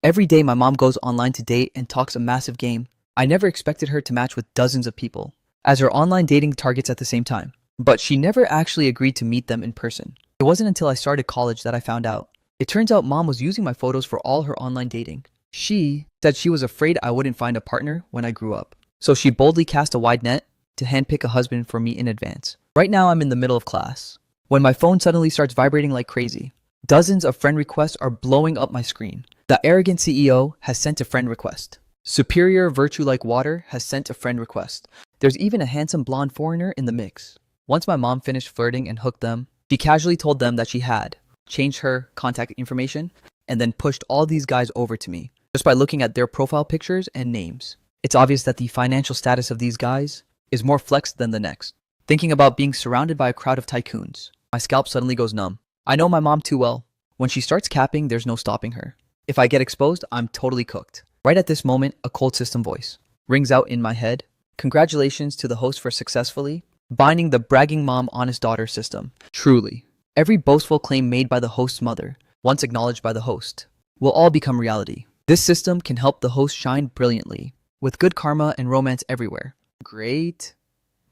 Every day my mom goes online to date and talks a massive game. I never expected her to match with dozens of people, as her online dating targets at the same time. But she never actually agreed to meet them in person. It wasn't until I started college that I found out. It turns out mom was using my photos for all her online dating. She said she was afraid I wouldn't find a partner when I grew up. So she boldly cast a wide net to handpick a husband for me in advance. Right now I'm in the middle of class, when my phone suddenly starts vibrating like crazy. Dozens of friend requests are blowing up my screen. The arrogant CEO has sent a friend request. Superior virtue like water has sent a friend request. There's even a handsome blonde foreigner in the mix. Once my mom finished flirting and hooked them, she casually told them that she had changed her contact information and then pushed all these guys over to me just by looking at their profile pictures and names. It's obvious that the financial status of these guys is more flexed than the next. Thinking about being surrounded by a crowd of tycoons, my scalp suddenly goes numb. I know my mom too well. When she starts capping, there's no stopping her. If I get exposed, I'm totally cooked. Right at this moment, a cold system voice rings out in my head. Congratulations to the host for successfully binding the bragging mom honest daughter system. Truly, every boastful claim made by the host's mother, once acknowledged by the host, will all become reality. This system can help the host shine brilliantly, with good karma and romance everywhere. Great.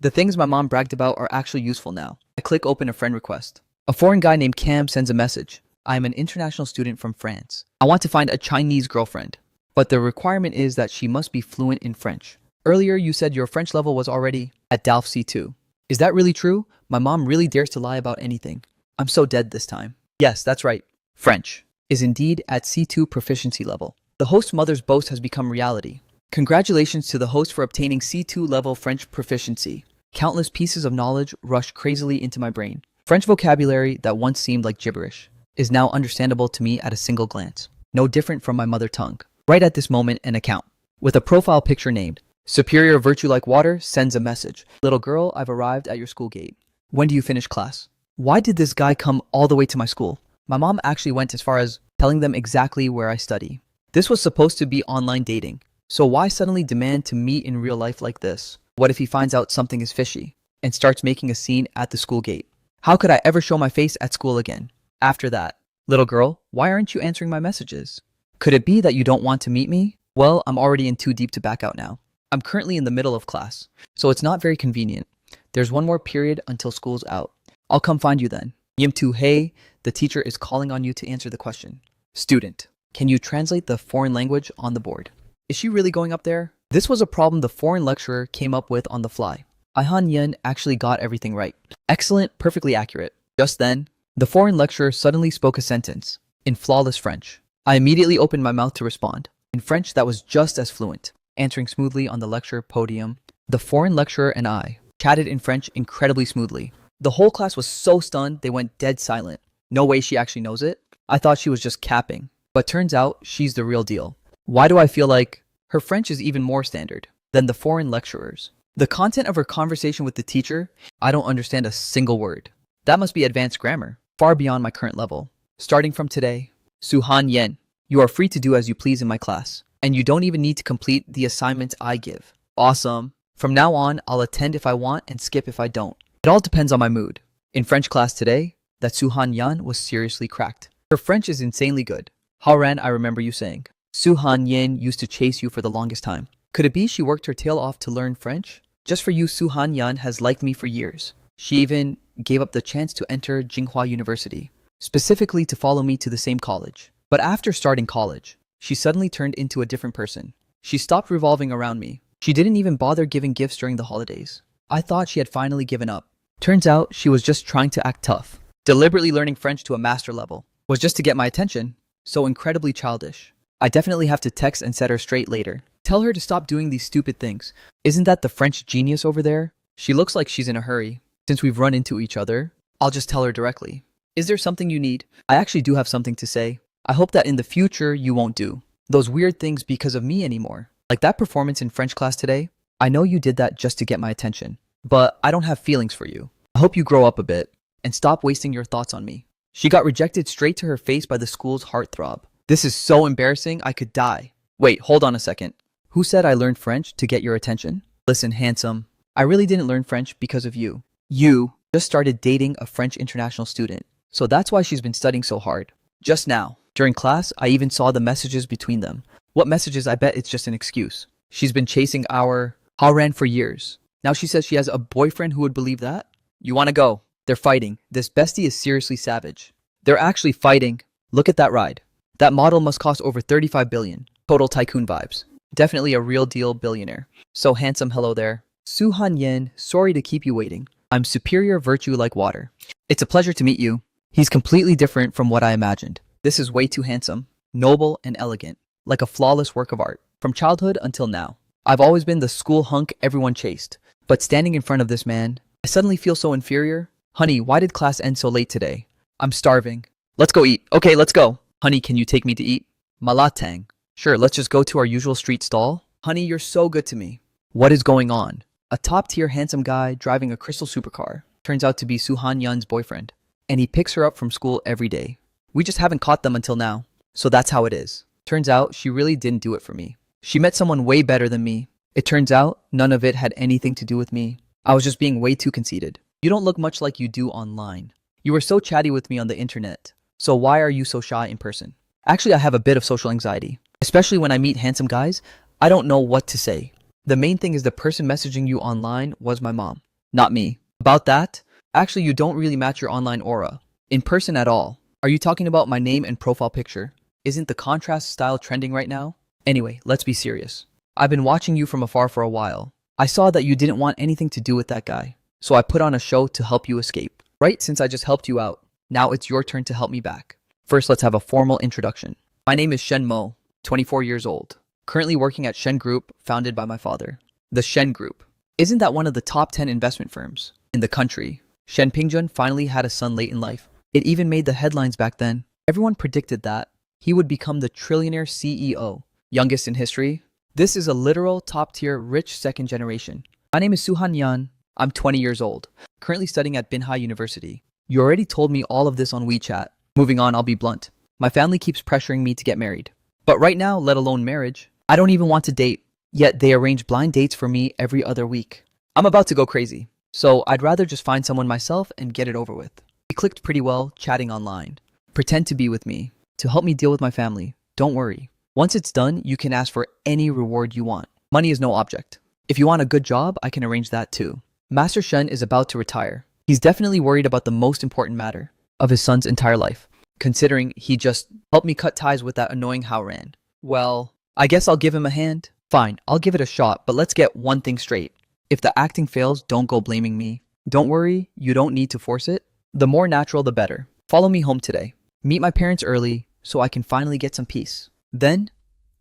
The things my mom bragged about are actually useful now. I click open a friend request. A foreign guy named Cam sends a message. I am an international student from France. I want to find a Chinese girlfriend, but the requirement is that she must be fluent in French. Earlier you said your French level was already at DALF C2. Is that really true? My mom really dares to lie about anything. I'm so dead this time. Yes, that's right. French is indeed at C2 proficiency level. The host's mother's boast has become reality. Congratulations to the host for obtaining C2 level French proficiency. Countless pieces of knowledge rush crazily into my brain. French vocabulary that once seemed like gibberish is now understandable to me at a single glance. No different from my mother tongue. Right at this moment, an account with a profile picture named Superior Virtue Like Water sends a message. Little girl, I've arrived at your school gate. When do you finish class? Why did this guy come all the way to my school? My mom actually went as far as telling them exactly where I study. This was supposed to be online dating. So why suddenly demand to meet in real life like this? What if he finds out something is fishy and starts making a scene at the school gate? How could I ever show my face at school again? After that, little girl, why aren't you answering my messages? Could it be that you don't want to meet me? Well, I'm already in too deep to back out now. I'm currently in the middle of class, so it's not very convenient. There's one more period until school's out. I'll come find you then. Yim2, hey, the teacher is calling on you to answer the question. Student, can you translate the foreign language on the board? Is she really going up there? This was a problem the foreign lecturer came up with on the fly. Han Yen actually got everything right. Excellent, perfectly accurate. Just then, the foreign lecturer suddenly spoke a sentence in flawless French. I immediately opened my mouth to respond in French that was just as fluent. Answering smoothly on the lecture podium, the foreign lecturer and I chatted in French incredibly smoothly. The whole class was so stunned they went dead silent. No way she actually knows it. I thought she was just capping, but turns out she's the real deal. Why do I feel like her French is even more standard than the foreign lecturers? The content of her conversation with the teacher, I don't understand a single word. That must be advanced grammar, far beyond my current level. Starting from today, Han Yen, you are free to do as you please in my class, and you don't even need to complete the assignments I give. Awesome. From now on, I'll attend if I want and skip if I don't. It all depends on my mood. In French class today, that Han Yan was seriously cracked. Her French is insanely good. Haoran, I remember you saying. Han Yen used to chase you for the longest time. Could it be she worked her tail off to learn French? Just for you, Han Yan has liked me for years. She even gave up the chance to enter Jinghua University, specifically to follow me to the same college. But after starting college, she suddenly turned into a different person. She stopped revolving around me. She didn't even bother giving gifts during the holidays. I thought she had finally given up. Turns out she was just trying to act tough. Deliberately learning French to a master level was just to get my attention. So incredibly childish. I definitely have to text and set her straight later. Tell her to stop doing these stupid things. Isn't that the French genius over there? She looks like she's in a hurry. Since we've run into each other, I'll just tell her directly. Is there something you need? I actually do have something to say. I hope that in the future you won't do those weird things because of me anymore. Like that performance in French class today. I know you did that just to get my attention, but I don't have feelings for you. I hope you grow up a bit and stop wasting your thoughts on me. She got rejected straight to her face by the school's heartthrob. This is so embarrassing, I could die. Wait, hold on a second. Who said I learned French to get your attention? Listen, handsome, I really didn't learn French because of you. You just started dating a French international student, so that's why she's been studying so hard. Just now. During class, I even saw the messages between them. What messages? I bet it's just an excuse. She's been chasing our Haoran for years. Now she says she has a boyfriend who would believe that? You wanna go? They're fighting. This bestie is seriously savage. They're actually fighting. Look at that ride. That model must cost over 35 billion. Total tycoon vibes. Definitely a real deal billionaire. So handsome, hello there. Suhan Yen, sorry to keep you waiting. I'm superior virtue like water. It's a pleasure to meet you. He's completely different from what I imagined. This is way too handsome, noble and elegant, like a flawless work of art. From childhood until now, I've always been the school hunk everyone chased. But standing in front of this man, I suddenly feel so inferior. Honey, why did class end so late today? I'm starving. Let's go eat. Okay, let's go. Honey, can you take me to eat? Malatang. Sure, let's just go to our usual street stall. Honey, you're so good to me. What is going on? A top-tier handsome guy driving a crystal supercar turns out to be Suhan Yun's boyfriend, and he picks her up from school every day. We just haven't caught them until now, so that's how it is. Turns out she really didn't do it for me. She met someone way better than me. It turns out none of it had anything to do with me. I was just being way too conceited. You don't look much like you do online. You were so chatty with me on the internet. So why are you so shy in person? Actually, I have a bit of social anxiety. Especially when I meet handsome guys, I don't know what to say. The main thing is the person messaging you online was my mom, not me. About that, actually you don't really match your online aura. In person at all. Are you talking about my name and profile picture? Isn't the contrast style trending right now? Anyway, let's be serious. I've been watching you from afar for a while. I saw that you didn't want anything to do with that guy. So I put on a show to help you escape. Right, since I just helped you out. Now it's your turn to help me back. First, let's have a formal introduction. My name is Shen Mo, 24 years old. Currently working at Shen Group, founded by my father. The Shen Group. Isn't that one of the top 10 investment firms in the country? Shen Pingjun finally had a son late in life. It even made the headlines back then. Everyone predicted that he would become the trillionaire CEO, youngest in history. This is a literal top-tier rich second generation. My name is Suhan Yan. I'm 20 years old, currently studying at Binhai University. You already told me all of this on WeChat. Moving on, I'll be blunt. My family keeps pressuring me to get married. But right now, let alone marriage, I don't even want to date. Yet they arrange blind dates for me every other week. I'm about to go crazy. So I'd rather just find someone myself and get it over with. We clicked pretty well, chatting online. Pretend to be with me, to help me deal with my family. Don't worry. Once it's done, you can ask for any reward you want. Money is no object. If you want a good job, I can arrange that too. Master Shen is about to retire. He's definitely worried about the most important matter of his son's entire life, considering he just helped me cut ties with that annoying Haoran. Well, I guess I'll give him a hand. Fine, I'll give it a shot, but let's get one thing straight. If the acting fails, don't go blaming me. Don't worry, you don't need to force it. The more natural, the better. Follow me home today. Meet my parents early so I can finally get some peace. Then,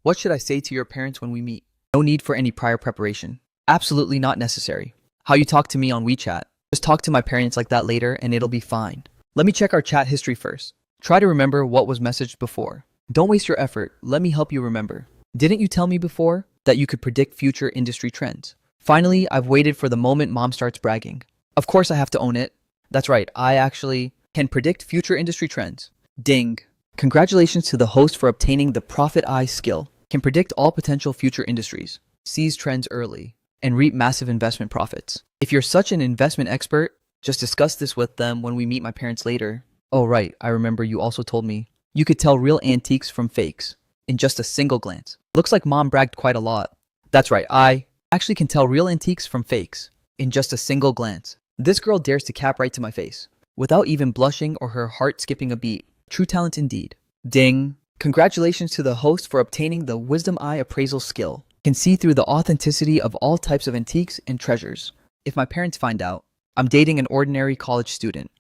what should I say to your parents when we meet? No need for any prior preparation. Absolutely not necessary. How you talk to me on WeChat. Just talk to my parents like that later and it'll be fine. Let me check our chat history first. Try to remember what was messaged before. Don't waste your effort. Let me help you remember. Didn't you tell me before that you could predict future industry trends? Finally, I've waited for the moment mom starts bragging. Of course I have to own it. That's right, I actually can predict future industry trends. Ding. Congratulations to the host for obtaining the Profit Eye skill. Can predict all potential future industries, seize trends early, and reap massive investment profits. If you're such an investment expert, just discuss this with them when we meet my parents later. Oh right, I remember you also told me you could tell real antiques from fakes in just a single glance. Looks like mom bragged quite a lot. That's right, I actually can tell real antiques from fakes in just a single glance. This girl dares to cap right to my face without even blushing or her heart skipping a beat. True talent indeed. Ding. Congratulations to the host for obtaining the Wisdom Eye appraisal skill. Can see through the authenticity of all types of antiques and treasures. If my parents find out, I'm dating an ordinary college student.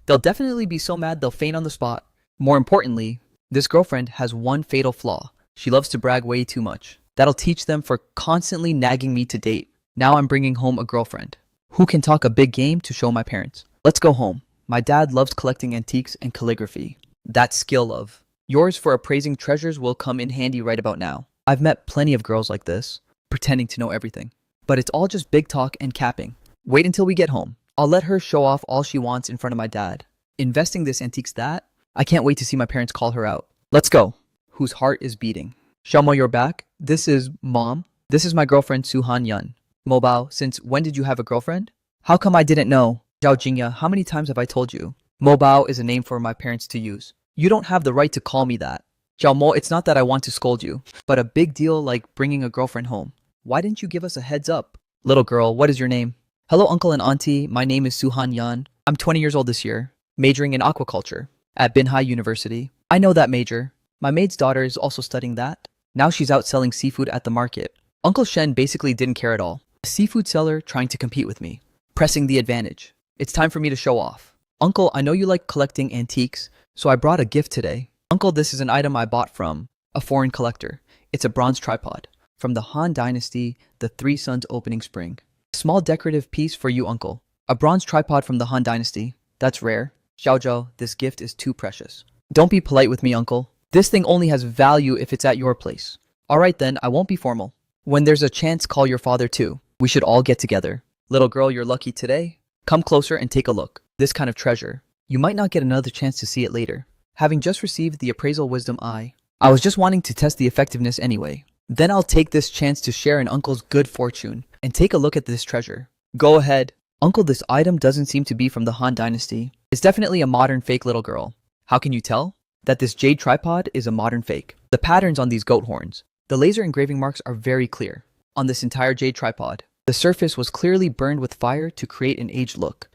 They'll definitely be so mad they'll faint on the spot. More importantly, this girlfriend has one fatal flaw. She loves to brag way too much. That'll teach them for constantly nagging me to date. Now I'm bringing home a girlfriend who can talk a big game to show my parents. Let's go home. My dad loves collecting antiques and calligraphy. That skill of yours for appraising treasures will come in handy right about now. I've met plenty of girls like this, pretending to know everything. But it's all just big talk and capping. Wait until we get home. I'll let her show off all she wants in front of my dad. Investing this antiques that? I can't wait to see my parents call her out. Let's go. Whose heart is beating. Xiaomo, you're back. This is Mom. This is my girlfriend Suhan Yun. Mobao, since when did you have a girlfriend? How come I didn't know? Zhao Jingya, how many times have I told you? Mobao is a name for my parents to use. You don't have the right to call me that. Xiaomo, it's not that I want to scold you, but a big deal like bringing a girlfriend home. Why didn't you give us a heads up? Little girl, what is your name? Hello, uncle and auntie. My name is Suhan Yan. I'm 20 years old this year, majoring in aquaculture at Binhai University. I know that major. My maid's daughter is also studying that. Now she's out selling seafood at the market. Uncle Shen basically didn't care at all. A seafood seller trying to compete with me, pressing the advantage. It's time for me to show off. Uncle, I know you like collecting antiques, so I brought a gift today. Uncle, this is an item I bought from a foreign collector. It's a bronze tripod from the Han Dynasty, the Three Suns opening spring. A small decorative piece for you, uncle. A bronze tripod from the Han Dynasty. That's rare. Xiaozhou, this gift is too precious. Don't be polite with me, uncle. This thing only has value if it's at your place. Alright then, I won't be formal. When there's a chance, call your father too. We should all get together. Little girl, you're lucky today. Come closer and take a look. This kind of treasure. You might not get another chance to see it later. Having just received the appraisal wisdom I was just wanting to test the effectiveness anyway. Then I'll take this chance to share an uncle's good fortune and take a look at this treasure. Go ahead. Uncle, this item doesn't seem to be from the Han Dynasty. It's definitely a modern fake, little girl. How can you tell? That this jade tripod is a modern fake. The patterns on these goat horns, the laser engraving marks are very clear. On this entire jade tripod, the surface was clearly burned with fire to create an aged look.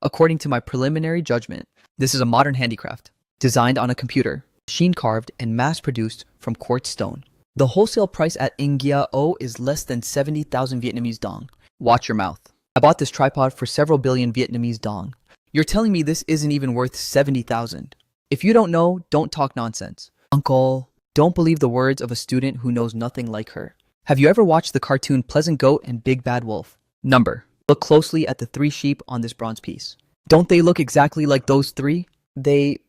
According to my preliminary judgment, this is a modern handicraft, designed on a computer, machine carved and mass-produced from quartz stone. The wholesale price at Ingia O is less than 70,000 Vietnamese dong. Watch your mouth. I bought this tripod for several billion Vietnamese dong. You're telling me this isn't even worth 70,000? If you don't know, don't talk nonsense. Uncle, don't believe the words of a student who knows nothing like her. Have you ever watched the cartoon Pleasant Goat and Big Bad Wolf? Number. Look closely at the three sheep on this bronze piece. Don't they look exactly like those three? They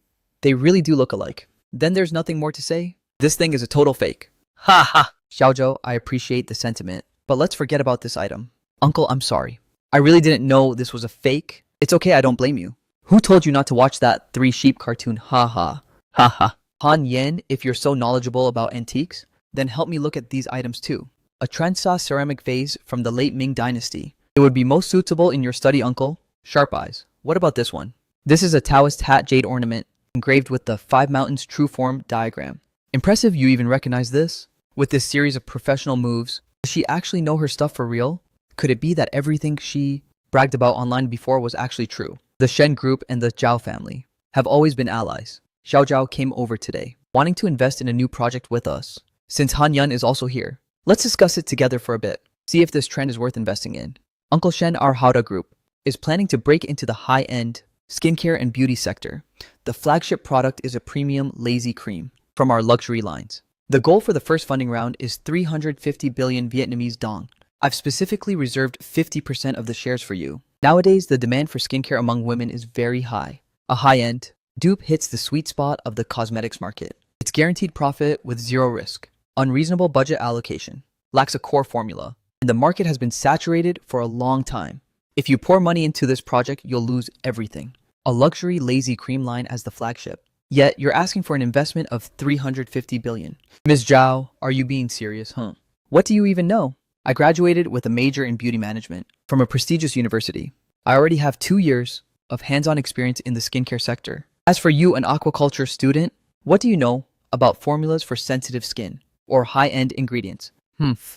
really do look alike. Then there's nothing more to say. This thing is a total fake. Ha ha! Xiaozhou, I appreciate the sentiment, but let's forget about this item. Uncle, I'm sorry. I really didn't know this was a fake. It's okay, I don't blame you. Who told you not to watch that Three Sheep cartoon? Ha ha. Ha ha. Han Yen, if you're so knowledgeable about antiques, then help me look at these items too. A Trensa ceramic vase from the late Ming Dynasty. It would be most suitable in your study, uncle. Sharp eyes. What about this one? This is a Taoist hat jade ornament engraved with the Five Mountains true form diagram. Impressive you even recognize this? With this series of professional moves, does she actually know her stuff for real? Could it be that everything she bragged about online before was actually true? The Shen group and the Zhao family have always been allies. Xiao Zhao came over today, wanting to invest in a new project with us. Since Han Yun is also here, let's discuss it together for a bit. See if this trend is worth investing in. Uncle Shen, our Hauda group, is planning to break into the high-end skincare and beauty sector. The flagship product is a premium lazy cream from our luxury lines. The goal for the first funding round is 350 billion Vietnamese dong. I've specifically reserved 50% of the shares for you. Nowadays, the demand for skincare among women is very high. A high-end dupe hits the sweet spot of the cosmetics market. It's guaranteed profit with zero risk, unreasonable budget allocation, lacks a core formula, and the market has been saturated for a long time. If you pour money into this project, you'll lose everything. A luxury lazy cream line as the flagship. Yet, you're asking for an investment of 350 billion. Ms. Zhao, are you being serious, huh? What do you even know? I graduated with a major in beauty management from a prestigious university. I already have 2 years of hands-on experience in the skincare sector. As for you, an aquaculture student, what do you know about formulas for sensitive skin or high-end ingredients?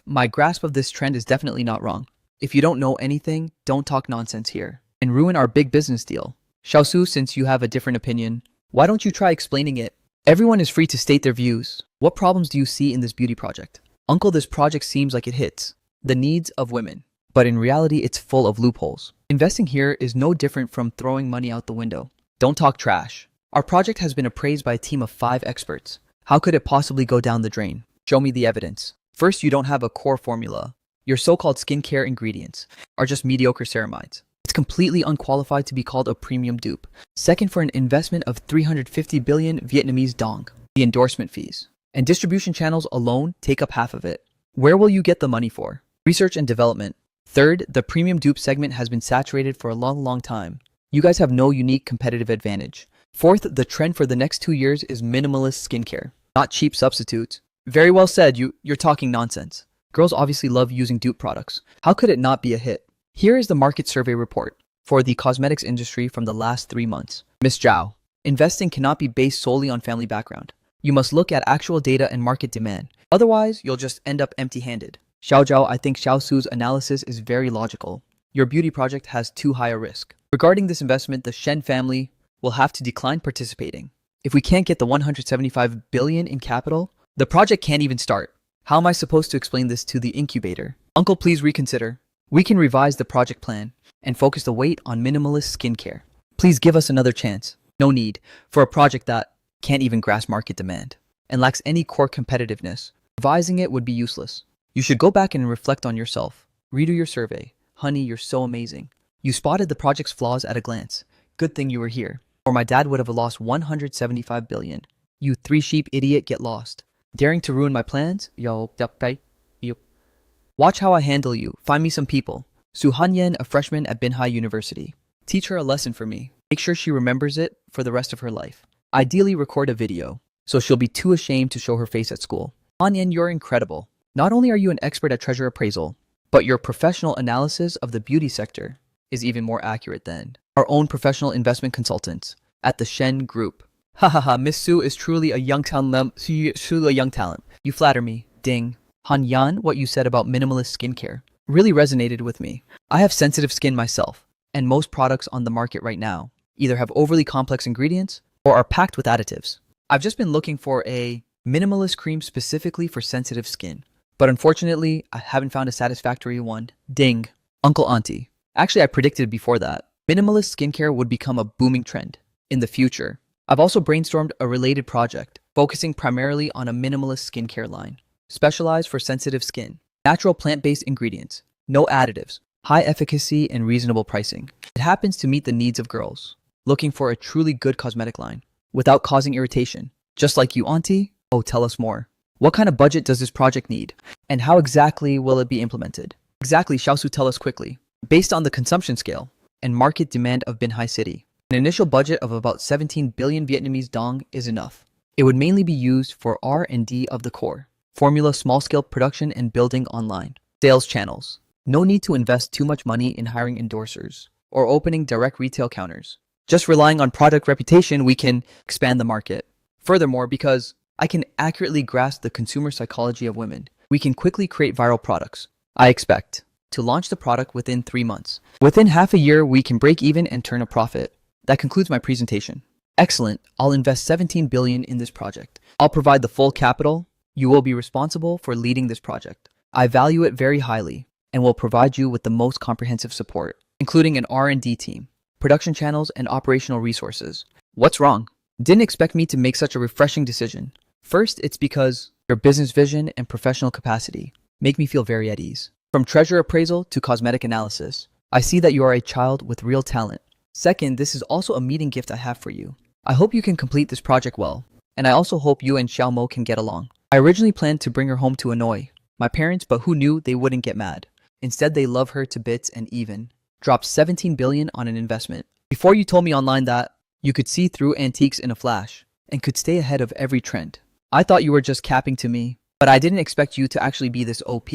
My grasp of this trend is definitely not wrong. If you don't know anything, don't talk nonsense here and ruin our big business deal. Xiaosu, since you have a different opinion, why don't you try explaining it? Everyone is free to state their views. What problems do you see in this beauty project? Uncle, this project seems like it hits the needs of women, but in reality, it's full of loopholes. Investing here is no different from throwing money out the window. Don't talk trash. Our project has been appraised by a team of 5 experts. How could it possibly go down the drain? Show me the evidence. First, you don't have a core formula. Your so-called skincare ingredients are just mediocre ceramides. It's completely unqualified to be called a premium dupe. Second, for an investment of 350 billion Vietnamese dong, the endorsement fees and distribution channels alone take up half of it. Where will you get the money for? Research and development. Third, the premium dupe segment has been saturated for a long time. You guys have no unique competitive advantage. Fourth, the trend for the next 2 years is minimalist skincare, not cheap substitutes. Very well said, you're talking nonsense. Girls obviously love using dupe products. How could it not be a hit? Here is the market survey report. for the cosmetics industry from the last 3 months. Miss Zhao, investing cannot be based solely on family background. You must look at actual data and market demand. Otherwise, you'll just end up empty-handed. Xiao Zhao, I think Xiao Su's analysis is very logical. Your beauty project has too high a risk. Regarding this investment, the Shen family will have to decline participating. If we can't get the 175 billion in capital, the project can't even start. How am I supposed to explain this to the incubator? Uncle, please reconsider. We can revise the project plan and focus the weight on minimalist skincare. Please give us another chance. No need for a project that can't even grasp market demand and lacks any core competitiveness. Revising it would be useless. You should go back and reflect on yourself. Redo your survey. Honey, you're so amazing. You spotted the project's flaws at a glance. Good thing you were here, or my dad would have lost 175 billion. You three-sheep idiot, get lost. Daring to ruin my plans? Watch how I handle you. Find me some people. Su Hanyen, a freshman at Binhai University. Teach her a lesson for me. Make sure she remembers it for the rest of her life. Ideally, record a video, so she'll be too ashamed to show her face at school. Hanyen, you're incredible. Not only are you an expert at treasure appraisal, but your professional analysis of the beauty sector is even more accurate than our own professional investment consultants at the Shen Group. Miss Su is truly a young talent. You flatter me. Ding. Han Yan, what you said about minimalist skincare really resonated with me. I have sensitive skin myself, and most products on the market right now either have overly complex ingredients or are packed with additives. I've just been looking for a minimalist cream specifically for sensitive skin, but unfortunately, I haven't found a satisfactory one. Ding. Uncle Auntie. Actually, I predicted before that minimalist skincare would become a booming trend in the future. I've also brainstormed a related project focusing primarily on a minimalist skincare line, specialized for sensitive skin. Natural plant-based ingredients, no additives, high efficacy and reasonable pricing. It happens to meet the needs of girls looking for a truly good cosmetic line without causing irritation. Just like you, Auntie? Oh, tell us more. What kind of budget does this project need? And how exactly will it be implemented? Exactly, Xiaosu, tell us quickly. Based on the consumption scale and market demand of Binhai City, an initial budget of about 17 billion Vietnamese dong is enough. It would mainly be used for R&D of the core, formula, small-scale production, and building online sales channels. No need to invest too much money in hiring endorsers or opening direct retail counters. Just relying on product reputation, we can expand the market. Furthermore, because I can accurately grasp the consumer psychology of women, we can quickly create viral products. I expect to launch the product within 3 months. Within half a year, we can break even and turn a profit. That concludes my presentation. Excellent. I'll invest 17 billion in this project. I'll provide the full capital. You will be responsible for leading this project. I value it very highly and will provide you with the most comprehensive support, including an R&D team, production channels, and operational resources. What's wrong? Didn't expect me to make such a refreshing decision. First, it's because your business vision and professional capacity make me feel very at ease. From treasure appraisal to cosmetic analysis, I see that you are a child with real talent. Second, this is also a meeting gift I have for you. I hope you can complete this project well, and I also hope you and Xiao Mo can get along. I originally planned to bring her home to annoy my parents, but who knew they wouldn't get mad. Instead, they love her to bits and even dropped 17 billion on an investment. Before, you told me online that you could see through antiques in a flash and could stay ahead of every trend. I thought you were just capping to me, but I didn't expect you to actually be this OP.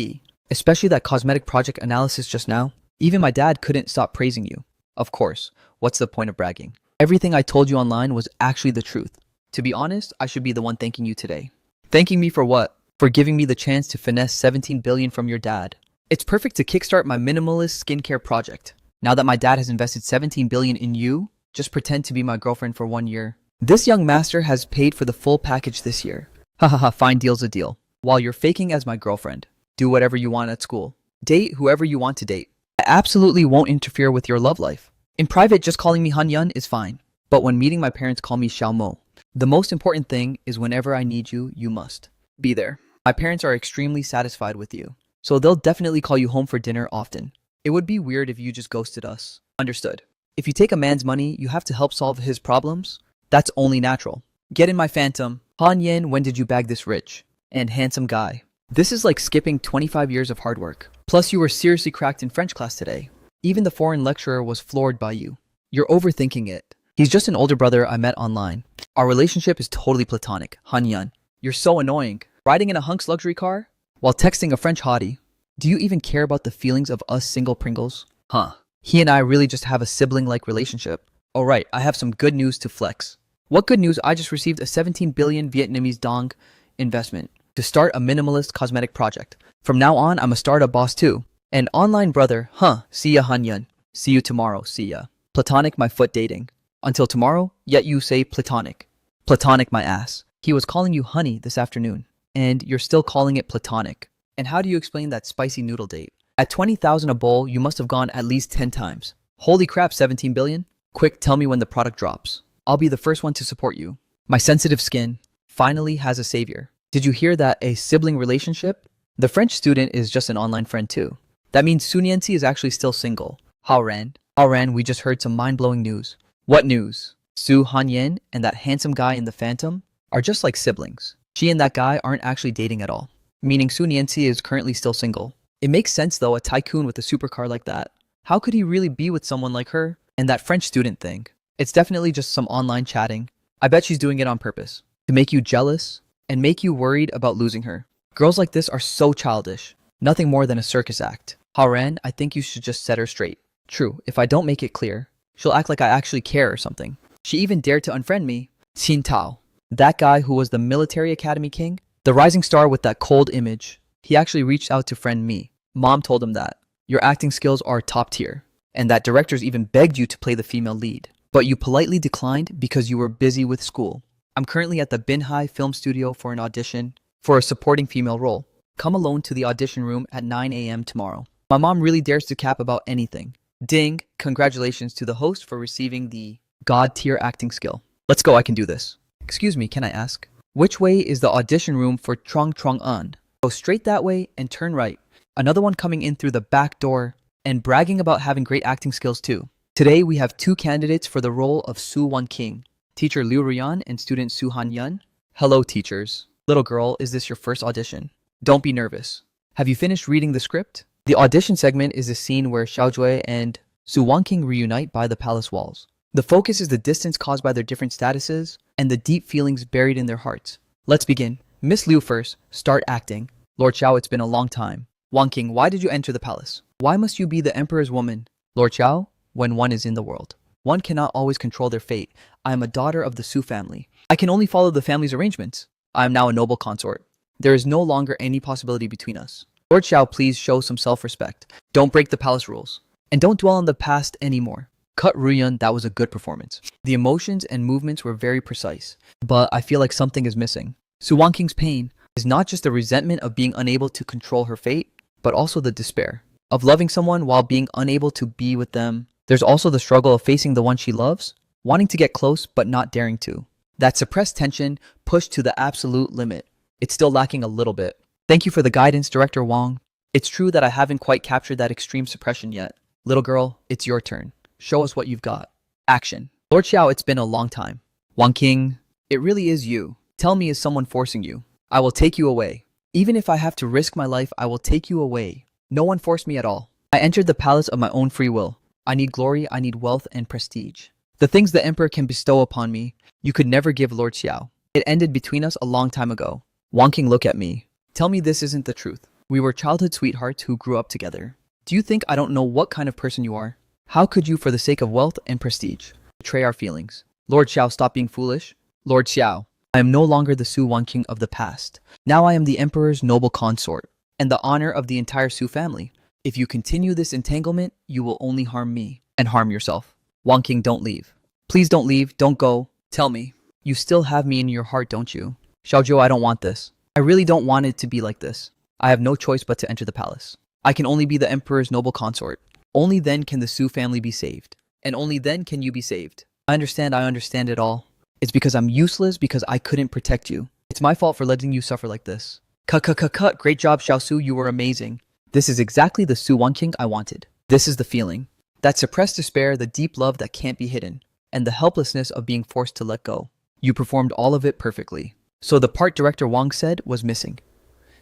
Especially that cosmetic project analysis just now. Even my dad couldn't stop praising you. Of course, what's the point of bragging? Everything I told you online was actually the truth. To be honest, I should be the one thanking you today. Thanking me for what? For giving me the chance to finesse 17 billion from your dad. It's perfect to kickstart my minimalist skincare project. Now that my dad has invested 17 billion in you, just pretend to be my girlfriend for 1 year. This young master has paid for the full package this year. Hahaha, fine deal's a deal. While you're faking as my girlfriend, do whatever you want at school. Date whoever you want to date. I absolutely won't interfere with your love life. In private, just calling me Han Yun is fine. But when meeting my parents, call me Xiao Mo. The most important thing is whenever I need you, you must be there. My parents are extremely satisfied with you, so they'll definitely call you home for dinner often. It would be weird if you just ghosted us. Understood. If you take a man's money, you have to help solve his problems. That's only natural. Get in my phantom. Han Yen, when did you bag this rich and handsome guy? This is like skipping 25 years of hard work. Plus, you were seriously cracked in French class today. Even the foreign lecturer was floored by you. You're overthinking it. He's just an older brother I met online. Our relationship is totally platonic. Han Yan, you're so annoying. Riding in a hunk's luxury car while texting a French hottie. Do you even care about the feelings of us single Pringles? Huh. He and I really just have a sibling-like relationship. Alright, I have some good news to flex. What good news? I just received a 17 billion Vietnamese dong investment to start a minimalist cosmetic project. From now on, I'm a startup boss too. And online brother, see ya Han Yun. See you tomorrow, see ya. Platonic my foot dating. Until tomorrow, yet you say platonic. Platonic my ass. He was calling you honey this afternoon, and you're still calling it platonic. And how do you explain that spicy noodle date? At 20,000 a bowl, you must have gone at least 10 times. Holy crap, 17 billion? Quick, tell me when the product drops. I'll be the first one to support you. My sensitive skin finally has a savior. Did you hear that? A sibling relationship? The French student is just an online friend too. That means Su Nianci is actually still single. How ran, we just heard some mind-blowing news. What news? Su Hanyan and that handsome guy in the Phantom are just like siblings. She and that guy aren't actually dating at all. Meaning Su Nianci is currently still single. It makes sense though, a tycoon with a supercar like that. How could he really be with someone like her? And that French student thing. It's definitely just some online chatting. I bet she's doing it on purpose. To make you jealous and make you worried about losing her. Girls like this are so childish. Nothing more than a circus act. Haoran, I think you should just set her straight. True, if I don't make it clear, she'll act like I actually care or something. She even dared to unfriend me. Xin Tao. That guy who was the military academy king? The rising star with that cold image. He actually reached out to friend me. Mom told him that. Your acting skills are top tier. And that directors even begged you to play the female lead. But you politely declined because you were busy with school. I'm currently at the Binhai Film Studio for an audition for a supporting female role. Come alone to the audition room at 9 a.m. tomorrow. My mom really dares to cap about anything. Ding, congratulations to the host for receiving the God tier acting skill. Let's go, I can do this. Excuse me, can I ask? Which way is the audition room for Trong Trong An? Go straight that way and turn right. Another one coming in through the back door and bragging about having great acting skills too. Today we have two candidates for the role of Su Wan King, teacher Liu Rian and student Su Han Yun. Hello teachers. Little girl, is this your first audition? Don't be nervous. Have you finished reading the script? The audition segment is a scene where Xiaojue and Su Wanqing reunite by the palace walls. The focus is the distance caused by their different statuses and the deep feelings buried in their hearts. Let's begin. Miss Liu first, start acting. Lord Xiao, it's been a long time. Wanqing, why did you enter the palace? Why must you be the emperor's woman? Lord Xiao, when one is in the world, one cannot always control their fate. I am a daughter of the Su family. I can only follow the family's arrangements. I am now a noble consort. There is no longer any possibility between us. Lord Xiao, please show some self-respect. Don't break the palace rules. And don't dwell on the past anymore. Cut Ruyun, that was a good performance. The emotions and movements were very precise. But I feel like something is missing. Su Wanqing's pain is not just the resentment of being unable to control her fate, but also the despair of loving someone while being unable to be with them. There's also the struggle of facing the one she loves, wanting to get close but not daring to. That suppressed tension pushed to the absolute limit. It's still lacking a little bit. Thank you for the guidance, Director Wong. It's true that I haven't quite captured that extreme suppression yet. Little girl, it's your turn. Show us what you've got. Action. Lord Xiao, it's been a long time. Wang King, it really is you. Tell me, is someone forcing you? I will take you away. Even if I have to risk my life, I will take you away. No one forced me at all. I entered the palace of my own free will. I need glory, I need wealth and prestige. The things the emperor can bestow upon me, you could never give Lord Xiao. It ended between us a long time ago. Wang King, look at me. Tell me this isn't the truth. We were childhood sweethearts who grew up together. Do you think I don't know what kind of person you are? How could you, for the sake of wealth and prestige, betray our feelings? Lord Xiao, stop being foolish. Lord Xiao, I am no longer the Su Wanqing of the past. Now I am the emperor's noble consort, and the honor of the entire Su family. If you continue this entanglement, you will only harm me, and harm yourself. Wang King, don't leave. Please don't leave, don't go. Tell me, you still have me in your heart, don't you? Xiaozhou, I don't want this. I really don't want it to be like this. I have no choice but to enter the palace. I can only be the emperor's noble consort. Only then can the Su family be saved. And only then can you be saved. I understand it all. It's because I'm useless because I couldn't protect you. It's my fault for letting you suffer like this. Cut. Great job, Xiaosu, you were amazing. This is exactly the Su Wanqing I wanted. This is the feeling. That suppressed despair, the deep love that can't be hidden, and the helplessness of being forced to let go. You performed all of it perfectly. So the part Director Wang said was missing.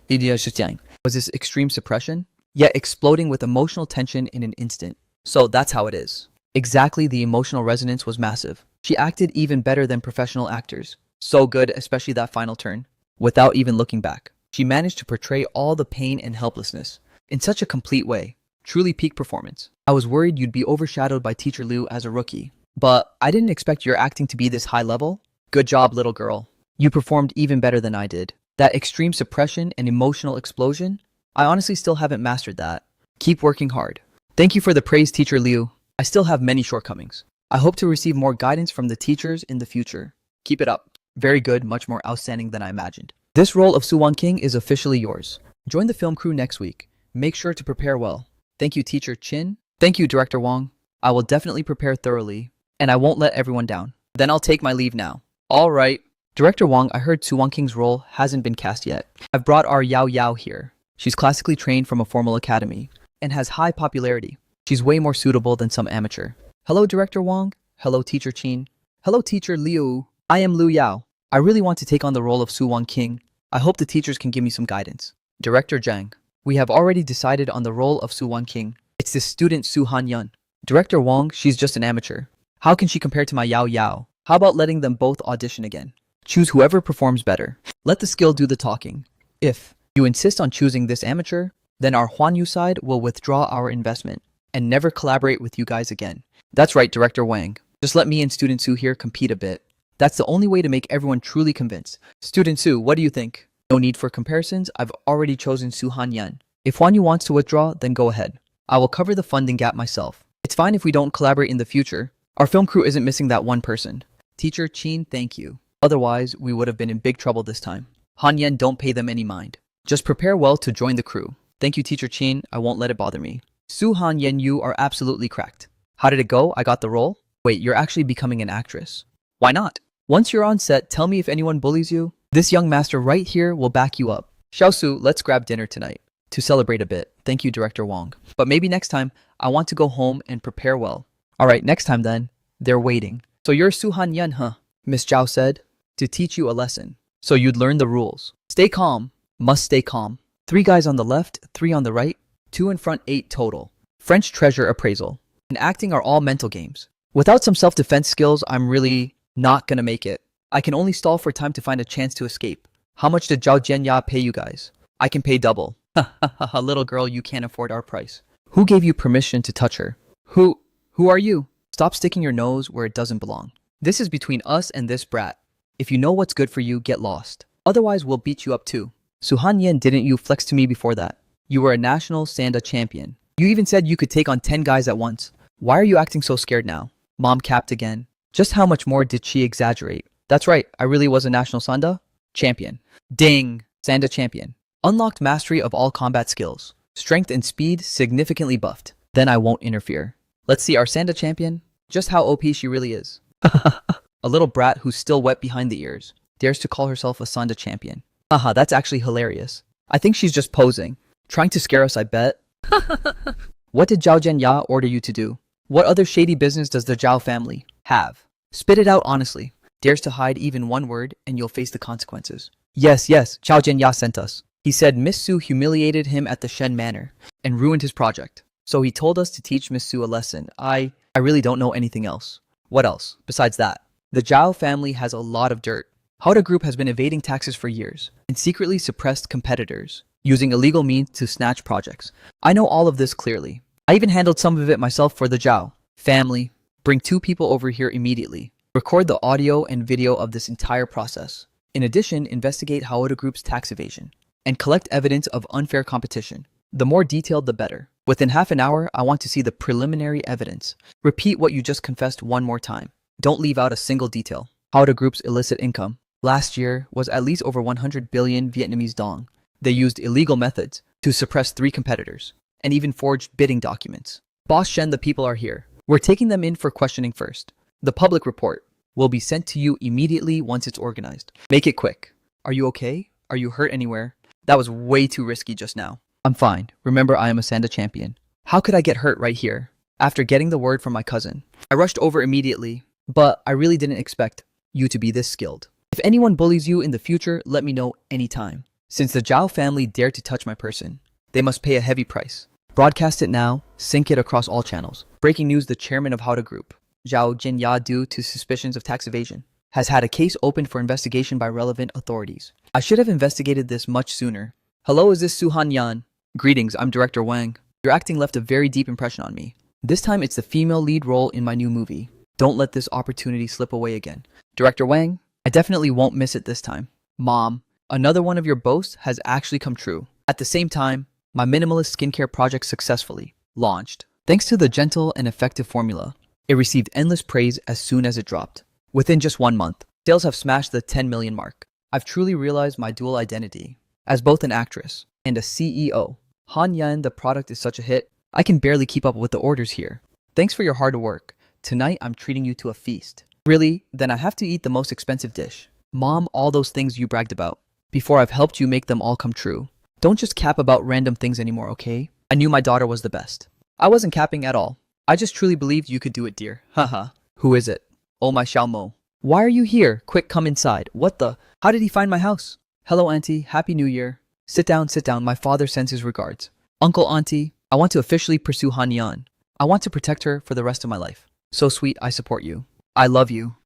Was this extreme suppression, yet exploding with emotional tension in an instant. So that's how it is. Exactly, the emotional resonance was massive. She acted even better than professional actors. So good, especially that final turn. Without even looking back, she managed to portray all the pain and helplessness in such a complete way. Truly peak performance. I was worried you'd be overshadowed by Teacher Liu as a rookie. But I didn't expect your acting to be this high level. Good job, little girl. You performed even better than I did. That extreme suppression and emotional explosion, I honestly still haven't mastered that. Keep working hard. Thank you for the praise, Teacher Liu. I still have many shortcomings. I hope to receive more guidance from the teachers in the future. Keep it up. Very good, much more outstanding than I imagined. This role of Su-won King is officially yours. Join the film crew next week. Make sure to prepare well. Thank you, Teacher Chin. Thank you, Director Wong. I will definitely prepare thoroughly, and I won't let everyone down. Then I'll take my leave now. All right. Director Wong, I heard Su-won King's role hasn't been cast yet. I've brought our Yao Yao here. She's classically trained from a formal academy and has high popularity. She's way more suitable than some amateur. Hello, Director Wong. Hello, Teacher Chin. Hello, Teacher Liu. I am Liu Yao. I really want to take on the role of Su-won King. I hope the teachers can give me some guidance. Director Zhang. We have already decided on the role of Su-won King. It's this student Su Han-yun. Director Wong, she's just an amateur. How can she compare to my Yao Yao? How about letting them both audition again? Choose whoever performs better. Let the skill do the talking. If you insist on choosing this amateur, then our Huan Yu side will withdraw our investment and never collaborate with you guys again. That's right, Director Wang. Just let me and Student Su here compete a bit. That's the only way to make everyone truly convinced. Student Su, what do you think? No need for comparisons. I've already chosen Su Han-yun. If Huan Yu wants to withdraw, then go ahead. I will cover the funding gap myself. It's fine if we don't collaborate in the future. Our film crew isn't missing that one person. Teacher Chin, thank you. Otherwise, we would have been in big trouble this time. Han-yun, don't pay them any mind. Just prepare well to join the crew. Thank you, Teacher Chin. I won't let it bother me. Su Han-yun, you are absolutely cracked. How did it go? I got the role? Wait, you're actually becoming an actress. Why not? Once you're on set, tell me if anyone bullies you. This young master right here will back you up. Xiaosu, let's grab dinner tonight. To celebrate a bit. Thank you, Director Wong. But maybe next time, I want to go home and prepare well. Alright, next time then. They're waiting. So you're Su Han-yun, huh? Miss Zhao said. To teach you a lesson. So you'd learn the rules. Stay calm. Must stay calm. 3 guys on the left, 3 on the right, 2 in front, 8 total. French treasure appraisal. And acting are all mental games. Without some self-defense skills, I'm really not gonna make it. I can only stall for time to find a chance to escape. How much did Zhao Jianya pay you guys? I can pay double. Ha ha ha ha, little girl, you can't afford our price. Who gave you permission to touch her? Who are you? Stop sticking your nose where it doesn't belong. This is between us and this brat. If you know what's good for you, get lost. Otherwise, we'll beat you up too. Su Han-yun, didn't you flex to me before that? You were a national Sanda champion. You even said you could take on 10 guys at once. Why are you acting so scared now? Mom capped again. Just how much more did she exaggerate? That's right, I really was a national Sanda champion. Ding! Sanda champion. Unlocked mastery of all combat skills. Strength and speed significantly buffed. Then I won't interfere. Let's see our Sanda champion. Just how OP she really is. A little brat who's still wet behind the ears. Dares to call herself a Sanda champion. Haha, that's actually hilarious. I think she's just posing. Trying to scare us, I bet. What did Zhao Jianya order you to do? What other shady business does the Zhao family have? Spit it out honestly. Dares to hide even one word and you'll face the consequences. Yes, Zhao Jianya sent us. He said Miss Su humiliated him at the Shen Manor and ruined his project. So he told us to teach Miss Su a lesson. I really don't know anything else. What else besides that? The Zhao family has a lot of dirt. Hauda Group has been evading taxes for years and secretly suppressed competitors, using illegal means to snatch projects. I know all of this clearly. I even handled some of it myself for the Zhao family. Bring 2 people over here immediately. Record the audio and video of this entire process. In addition, investigate Hauda Group's tax evasion and collect evidence of unfair competition. The more detailed, the better. Within half an hour, I want to see the preliminary evidence. Repeat what you just confessed one more time. Don't leave out a single detail. Hauda Group's illicit income last year was at least over 100 billion Vietnamese dong. They used illegal methods to suppress 3 competitors and even forged bidding documents. Boss Shen, the people are here. We're taking them in for questioning first. The public report will be sent to you immediately once it's organized. Make it quick. Are you okay? Are you hurt anywhere? That was way too risky just now. I'm fine. Remember, I am a Sanda champion. How could I get hurt right here? After getting the word from my cousin, I rushed over immediately, but I really didn't expect you to be this skilled. If anyone bullies you in the future, let me know anytime. Since the Zhao family dared to touch my person, they must pay a heavy price. Broadcast it now, sync it across all channels. Breaking news, the chairman of Hauda Group, Zhao Jianya, due to suspicions of tax evasion, has had a case opened for investigation by relevant authorities. I should have investigated this much sooner. Hello, is this Su Han-yun? Greetings, I'm Director Wang. Your acting left a very deep impression on me. This time it's the female lead role in my new movie. Don't let this opportunity slip away again. Director Wang, I definitely won't miss it this time. Mom, another one of your boasts has actually come true. At the same time, my minimalist skincare project successfully launched. Thanks to the gentle and effective formula, it received endless praise as soon as it dropped. Within just 1 month, sales have smashed the 10 million mark. I've truly realized my dual identity. As both an actress and a CEO. Han Yan, the product is such a hit, I can barely keep up with the orders here. Thanks for your hard work. Tonight I'm treating you to a feast. Really? Then I have to eat the most expensive dish. Mom, all those things you bragged about. Before I've helped you make them all come true. Don't just cap about random things anymore, okay? I knew my daughter was the best. I wasn't capping at all. I just truly believed you could do it, dear. Haha. Who is it? Oh, my Xiaomo. Why are you here? Quick, come inside. What the? How did he find my house? Hello, Auntie. Happy New Year. Sit down, sit down. My father sends his regards. Uncle, Auntie, I want to officially pursue Han Yan. I want to protect her for the rest of my life. So sweet, I support you. I love you.